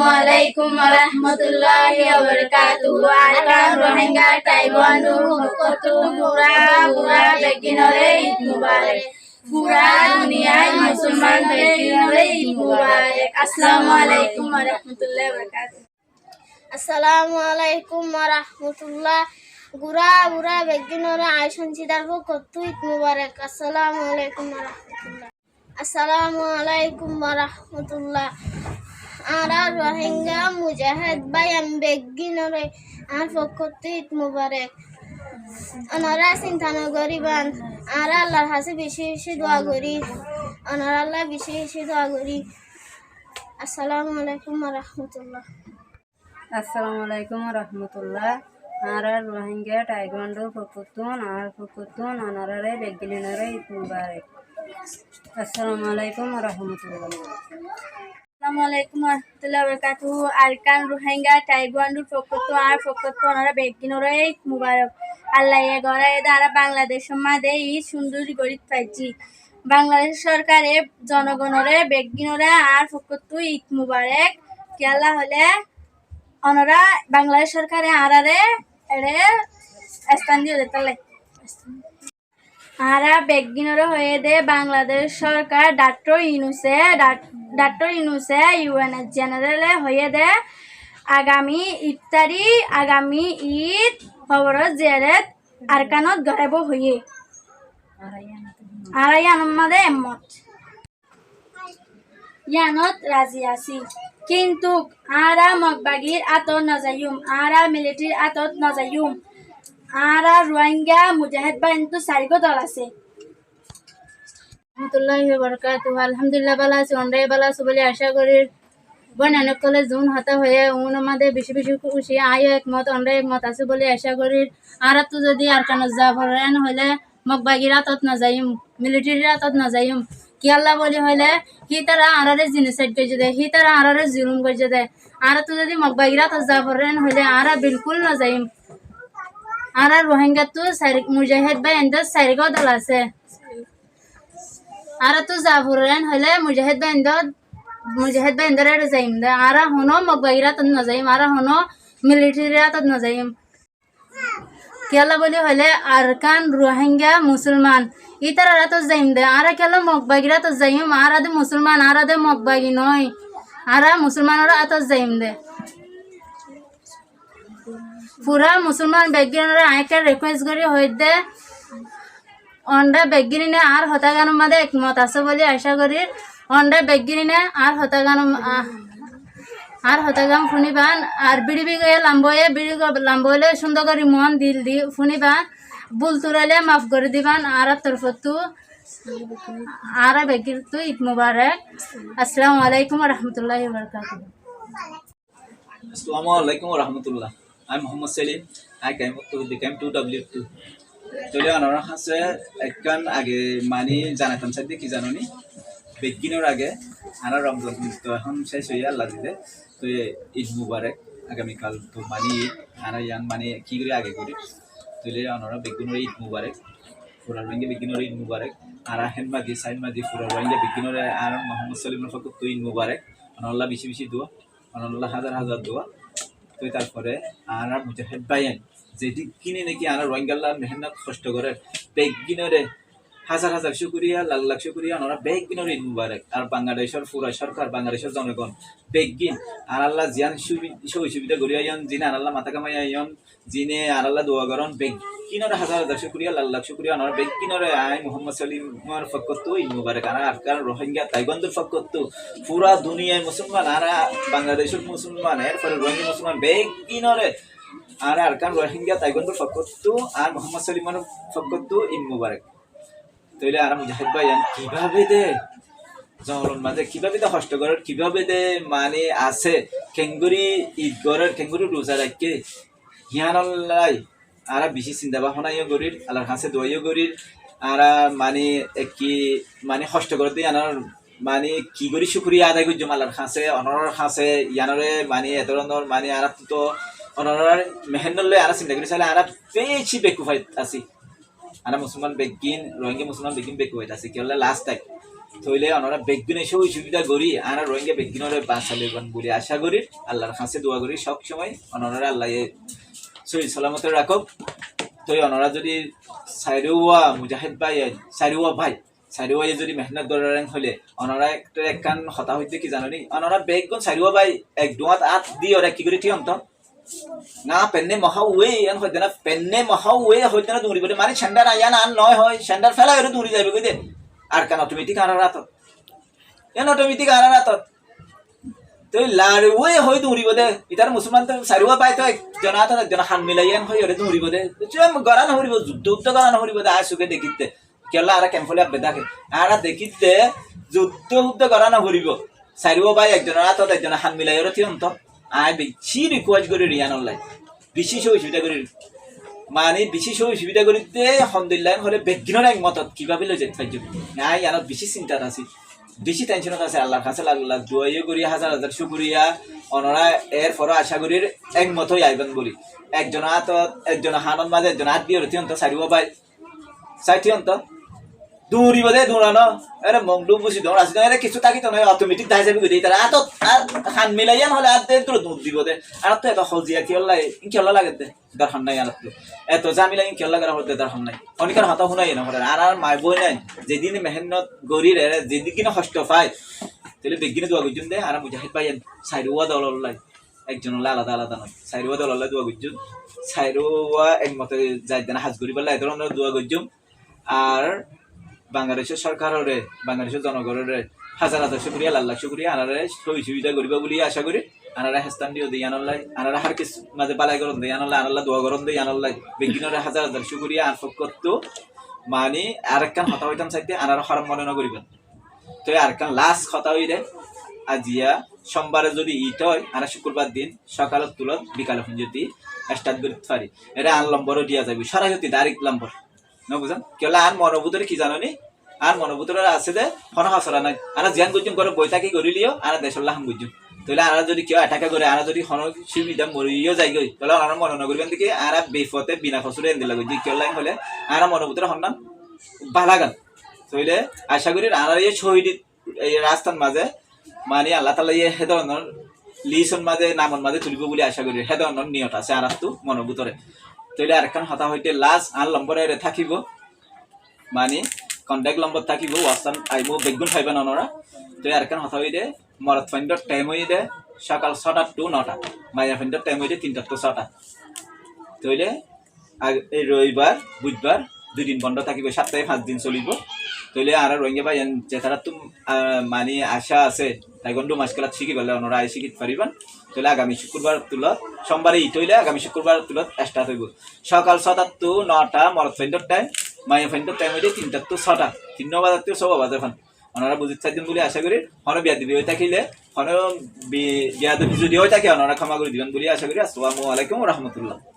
Assalamualaikum warahmatullahi wabarakatuh. Arkan Rohingya Taekwondo Hokotu Pura Beginore Eid Mubarak. Pura দুনিয়ায় মুসলমান বেগিনরে ঈদ মুবারক। Assalamualaikum warahmatullahi wabarakatuh. Assalamualaikum warahmatullah. Gura beginore Aishan Sidarho Kotu Eid Mubarak. Assalamualaikum warahmatullah. Assalamualaikum warahmatullah. Ara Rohingya Mujahid Bayam beginore Arfo Kotu Eid Mubarak. Anara Sintana Goriban Ara Allah Hasi Bishi Dua Gori Anara Allah Bishi Dua Gori. Assalamualaikum warahmatullah. Assalamualaikum warahmatullah. Ara Rohingya Taekwondo Pokutun Pokutun Anarare Beginare Eid Mubarak. Assalamualaikum warahmatullah. Assalamualaikum warahmatullahi wabarakatuh. Arkan Rohingya Taekwondo Pokutun Anara Beginore Eid Mubarak. আল্লাহ এ গড়ায় দ্বারা বাংলাদেশের মাঝে এই সুন্দর গড়ি পাইছি বাংলাদেশ সরকারে জনগণরে বেগিনরে আর ফকতু ঈদ মুবারক কি আল্লাহ হলে অনরা বাংলাদেশ সরকারে আরারে এরে স্থান দিয়ে দিতে আরা বেগিনরে হয়ে দে বাংলাদেশ সরকার ডাক্তার ইউনুসে ইউএন জেনারেলে হয়ে দে আগামী ঈদ খবরত জিয়ারত আরকানত গড়াইব হইয়ে আর ইয়ানমাদে এমত ইয়ানত রাজি আছি কিন্তু আরা মগবাগির আতত নজায়ুম আরা মিলিটারির আতত নজায়ুম আরা রোহিঙ্গা মুজাহিদ বাহিনী চারিগো দল আছে রহমতুল্লাহি ওয়া বারাকাতুহু। আলহামদুলিল্লাহ ভালো আছি অন্ডে ভালো আছি বলে আশা করি বনানক কলে জুন হতা হয়ে উন আমাদের বেশি খুশি আয় একমত অন্ডে একমত আছে বলে আশা করি আর তো যদি আর কান যাবরেন হলে মগবাগির আতত না যাইম মিলিটারির আতত না যাইম কি আল্লাহ বলি হলে হি তারা আরারে জিনিসাইড করে দেয় হি তারা আরারে জুলুম করে দেয় আর তো যদি মগবাগির আতত যাবরেন হলে আরা বিলকুল না যাইম আর রোহিঙ্গা তো মুজাহিদ ভাই এন্দাজ সাইরগো দল আছে আর তো যাবরেন হলে মুজাহিদ ভাই এন্দারে যাইম দে আর হনো মগবাগির আতত না যাইম আর হনো মিলিটারির আতত না যাইম কেলা বলি হলে আরকান রোহিঙ্গা মুসলমান ইতারা তো যাইম দে আর কেলা মগবাগিরা তো যাইম আর আদে মুসলমান আর আদে মগবাগি নয় আর মুসলমানরা আত যাইম দে পুরা মুসলমান বেগিনরা আইকে রিকোয়েস্ট করি হইতে অন্ডা বেগিনে আর হতাগানোর মধ্যে একমত আছে বলে আশা করি অন্ডা বেগিনে আর হতাগাম ফুনিবান আর বিড়ি গিয়ে লাম্বয়ে সুন্দর করে মন দিল দি ফুনিবান বুল তুরালে মাফ করে দিবান আর তরফতু আর বেগির তু ঈদ মুবারক। আসসালামু আলাইকুম ওয়া রাহমাতুল্লাহি ওয়া বারাকাতুহু। Assalamu alaikum wa rahmatullah. I'm Muhammad Salim. I came to the camp 2W2. Today আমরা হাসে একখান আগে মানি জানাতাম সাথে কি জানো নি বেগিনের আগে আর রমজান তো এখন শেষ হয়ে আল্লাহ দিলে তো ঈদ মুবারক আগামীকাল তো মানি ঈদ আর ইয়ান মানে কি করে আগে করি তুলে আমরা বেগিনের ঈদ মুবারক পুরা রোহিঙ্গা বেগিনের ঈদ মুবারক আর হেন মাদি সাইন মাদি পুরা রোহিঙ্গা বেগিনের আর মোহাম্মদ সালিমের ফকত তো ঈদ মুবারক আল্লাহ বেশি দোয়া আল্লাহ হাজার দোয়া তো তারপরে আর মুজাহিদ ভাইয়েন যেটি কিনে নাকি আর রোহিঙ্গাল্লাহ মেহনত কষ্ট করে বেগিনরে হাজার শুকরিয়া লাখ শুকরিয়া ওনারা বেগিনরে ঈদ মুবারক আর বাংলাদেশের পুরা সরকার বাংলাদেশের জনগণ বেগিন আর আল্লাহ জিয়ান সুবিধা করিয়া আইন জিনে আর আল্লাহ মাথা কামাই আইন জিনে আর আল্লাহ দোয়া করন বেগিনরে হাজার শুকরিয়া লাখ শুকরিয়া ওনারা বেগিনরে আই মোহাম্মদ সালিমের ফকত ঈদ মুবারক আর রোহিঙ্গা তাইগন্দের ফকত পুরা দুনিয়ায় মুসলমান আর বাংলাদেশের মুসলমান এরপরে রোহিঙ্গা মুসলমান বেগিনরে আর আরকান রোহিঙ্গা তাইগন্দের ফকত আর মোহাম্মদ সালিমের ফকত ঈদ মুবারক। তাইলে আর মুজাহিদ ভাই কিভাবে দে জঙ্গলের মাঝে কিভাবে দে কষ্ট করার কিভাবে দে মানে আছে কেঙ্গুরি ঈদ গড়ের কেঙ্গুরি রোজা রাখকে হিয়ানল্লাই আর বেশি চিন্তা ভাবনাইও করির আল্লাহর কাছে দোয়াইও করির আর মানে কি মানে কষ্ট করতে আনার মানে কি করি শুকরিয়া আদায় করছো আল্লাহর কাছে অনর কাছে ইয়ানরে মানে এত ধরনের মানে আর তো অনর মেহেন্নলে আর চিন্তা করি চাইলে আর বেশি বেকুফাই আছি আর মুসলমান বেগিন রোহিঙ্গা মুসলমান বেগিন বেকুফাইত আছে কি হলে লাস্ট টাইম তইলে ওনারা বেগগুনে সই সুবিধা করি আর রোহিঙ্গা বেগগুনের বাঁচালেন বলে আশা করি আল্লাহর কাছে দোয়া করি সব সময় ওনারা আল্লাহ সহি সালামতে রাখব। তো ওনারা যদি সাইরুয়া মুজাহিদ ভাই সাইরুয়া ভাই সাইরুয়া যদি মেহনত করেন হলে ওনারা একটা একখান হতা হইতে কি জানো নি ওনারা বেগগুন সাইরুয়া ভাই এক দুয়াত আট দিয়ে ওরা কি করে ঠিক অন্ত না পেন্নে মহা ওয়ে এন হইতে না পেন্নে মহা ওয়ে হইতে না দৌড়ি বলে মানে সেন্ডার আইয়ান আর নয় হয় সেন্ডার ফেলা এর দৌড়ি যাবে কই দে আর কান অটোমেটিক আর রাত এন অটোমেটিক আর রাত তো লার ওয়ে হই দৌড়িব দে ইতার মুসলমান তো সারিওয়া পাই তো একজন আত একজন হান মিলাইয়ান হই ওরে দৌড়িব দে চুম গড়া না হরিব যুদ্ধ উদ্ধ গড়া না হরিব দে আসুকে দেখিতে কেলা আর ক্যাম্পলে আবে দেখে আর দেখিতে যুদ্ধ উদ্ধ গড়া না হরিব সারিওয়া পাই একজন আত একজন হান মিলাই ওরে থিয়ন্ত আই বেশি রিকোয়েস্ট করে রিয়ান অনলাইন বিশেষ সুবিধা করে মানে বিশেষ সুবিধা করিতে আলহামদুলিল্লাহ হলে বেগিনের এক মত কিভাবে লই যেতে পারছি নাই আর বেশি চিন্তা আছে বেশি টেনশনত আছে আল্লাহর কাছে লাখ দোয়াইও করি হাজার হাজার শুকরিয়া অনরা এর পর আশা করি এক মতই আইবেন বলি একজন আত একজন হানন মাঝে একজন আত দিয়ে অন্ত সারিব ভাই সাইটি অন্ত দৌড়িব দে দৌড়ানো এরে মংডু বুঝি দৌড় আসি এরে কিছু থাকি তো নয় অটোমেটিক দাই যাবি কই তারা আত হান মিলাইয়ান হলে আর দে তোর দৌড় দিব দে আর তো এত হলজিয়া কি হল্লাই ইনকি হল্লা লাগে দে দরকার নাই আর তো এত জামিলা ইনকি হল্লা করা হতে দরকার নাই অনেকের হাতা শুনাই না হরে আর মাই বই নাই যেদিন মেহনত গরির এরে যেদিন কিনা কষ্ট পায় তাহলে বেগিনে দোয়া গুজুন দে আর মুজাহিদ ভাই সাইরুয়া দললাই একজন আলাদা আলাদা নয় সাইরুয়া দললাই দোয়া গুজুন সাইরুয়া একমতে যাই দেনা হাজ করি বললে এদের দোয়া গুজুম আর বাংলাদেশের সরকারের বাংলাদেশের জনগণের হাজার হাজার শুক্রিয়া লাখ শুক্রিয়া আনারে সই সুবিধা করিবা বলি আশা করি আনারা হেস্তান দিও দিয়ে আনাল্লাই আনারা হার কিছু মাঝে বালাই গরম দিয়ে আনাল্লাই আনাল্লাহ দোয়া গরম দিয়ে আনাল্লাই বেগিনের হাজার হাজার শুক্রিয়া আর ফকত মানে আরেকখান হতা হইতাম চাইতে আনারা খারাপ মনে না করিবেন তো আরেকখান লাস্ট কথা হইলে আজিয়া সোমবারে যদি ইট হয় আর শুক্রবার দিন সকালের তুলত বিকালে যদি স্টার্ট করতে পারি এটা আন নম্বরও দিয়া যাবে সরাসরি ডাইরেক্ট নম্বর না বুঝান কেলা আর মনোভূতরে কি জানো নি আর মনোভূতরে আছে যে ফোন হাসরা নাই আর জ্ঞান গুজুম করে বইটাকে করিলিও আর দেশের লাহাম গুজুম তাহলে আর যদি কেউ এটাকে করে আর যদি হন সুবিধা মরিও যাই গই তাহলে আর মনে না করবেন দেখি আর বেফতে বিনা ফসলে এনে লাগবে যে কেউ লাইন হলে আর মনোভূতরে হন্নান বালাগান তাহলে আশা করি আর এই শহীদ এই রাস্তার মাঝে মানে আল্লাহ তালা ইয়ে হে ধরনের লিসন মাঝে নামন মাঝে তুলিব বলে আশা করি হে ধরনের নিয়ত আছে আর তো মনোভূতরে তাহলে আরেকখান হতা হইতে লাস্ট আর নম্বরে থাকিব মানে কন্ট্যাক্ট নম্বর থাকিব হোয়াটসঅ্যাপ আইব বেগুন পাইবেন ওনারা তো আরেকখান হতা হইতে মরত ফাইন্ডর টাইম হইতে সকাল 6টা টু 9টা মাইয়া ফাইন্ডর টাইম হইতে 3টা টু 6টা তাহলে এই রবিবার বুধবার 2 দিন বন্ধ থাকিব সপ্তাহে 5 দিন চলিব তাহলে আর রোহিঙ্গা ভাই যেতারা তো মানে আশা আছে তাইগন্ডু মাসকালাত শিখি বলে ওনারা আই শিখিতে পারিবেন তাহলে আগামী শুক্রবার তুলত সোমবারে ইট হইলে আগামী শুক্রবার তুলত স্টার্ট হইব সকাল 6টা টু 9টা মরত ফাইন্ডর টাইম মাইয়া ফাইন্ডর টাইম হইতে 3টা টু 6টা 3 বাজার থেকে 6 বাজে ফান ওনারা বুঝিতে চাইছেন বলে আশা করি হন বিয়া দিবি হয়ে থাকিলে হন বিয়া দিবি যদি হয়ে থাকে ওনারা ক্ষমা করে দিবেন বলে আশা করি আসসালামু আলাইকুম ওয়া রাহমাতুল্লাহ।